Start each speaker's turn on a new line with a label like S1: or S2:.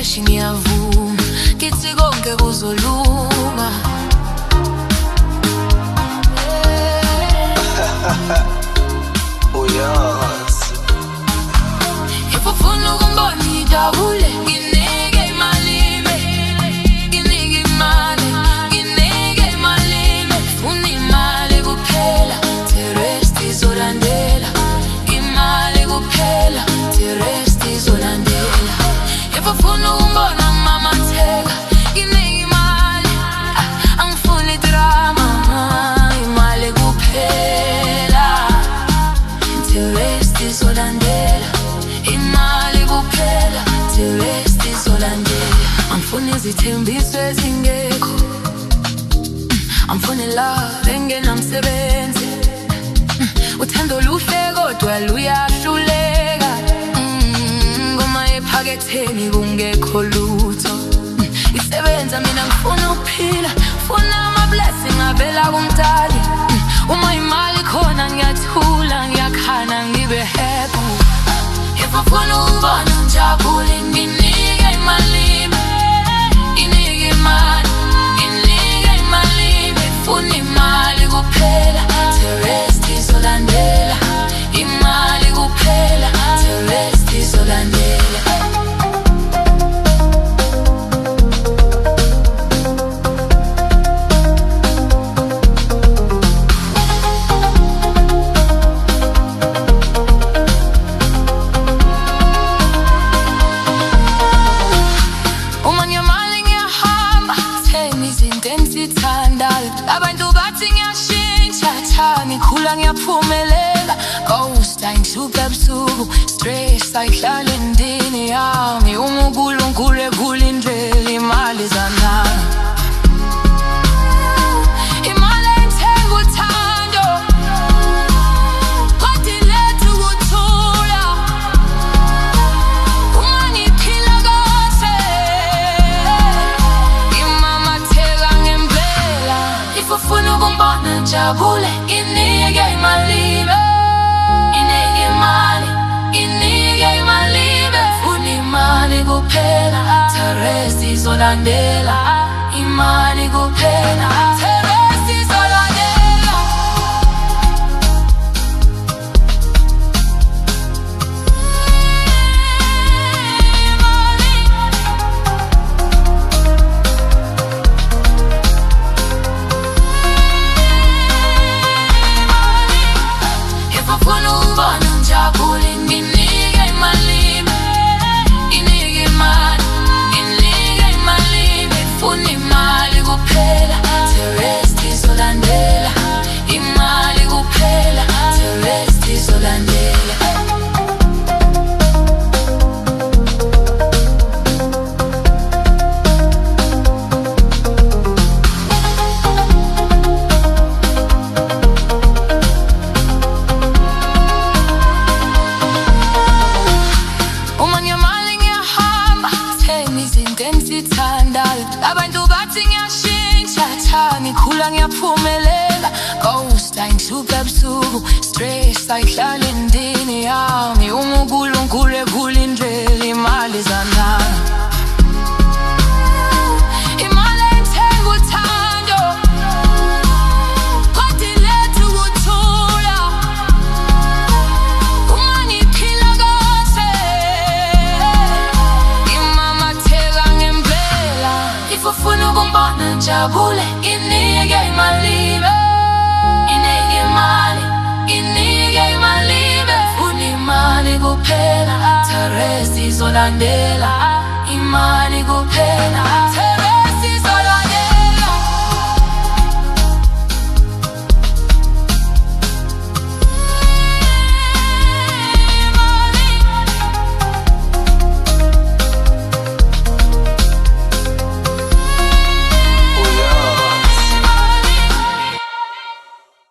S1: kashi ngiyavuma, kithi konke kuzolunga.
S2: Uyazi
S1: if ufuna ukungibona ngijabule, nginike imali, nginike imali, nginike imali, ufuna imali kuphela, the rest izolandela. Imali kuphela, the rest izolandela. If ufuna ukungibona ngimamatheka, nginike imali, angifuni drama. Imali kuphela, the rest izolandela. Imali kuphela, the rest izolandela. Angifuni izithembiso ezingekho, angifuni love engenamsebenzi. Uthando luhle kodwa luyahluleka, ngoma ephaketheni kungekho lutho. Isebenza mina ngifuna ukuphila, ngifuna ama-blessing avela kuMdali. Uma imali khona ngiyathula, ngiyakhana ngibe happy. If ufuna ukungibona ngijabule, nginike imali, nginike imali, nginike imali, ufuna imali kuphela, the rest izolandela. Imali kuphela, the rest izolandela. Uma ngiyamali ngiyahamba, thenga izinto engizithandayo. Abantu bathi ngiyashintsha, cha ngikhula ngiyaphumelela. Ghost ayingihluphe ebusuku, stress ayihlali endini yami. Uma uNkulunkulu ekhula indlela, imali izanana. Imali ayithengi uthando, kodwa iletha ukuthula. Uma ngiphila kahle, ngimamatheka ngempela. If ufuna ukungibona ngijabule, nginike imali, nginike imali, nginike imali, ufuna imali kuphela, the rest izolandela. Imali kuphela, the rest izolandela. If ufuna ukungibona ngijabule, nginike imali, nginike imali, nginike imali, ufuna imali kuphela, the rest izolandela. Imali kuphela, the rest izolandela. Uma ngiyamali ngiyahamba, thenga izinto engizithandayo. Abantu bathi ngiyashintsha, cha ngikhula ngiyaphumelela. Ghost ayingihluphe ebusuku, stress ayihlali endini yami. Uma uNkulunkulu ekhula indlela, imali izanana. Imali ayithengi uthando, kodwa iletha ukuthula. Uma ngiphila kahle, ngimamatheka ngempela. If ufuna ukungibona ngijabule, nginike imali, nginike imali, nginike imali, ufuna imali kuphela, the rest izolandela. Imali kuphela.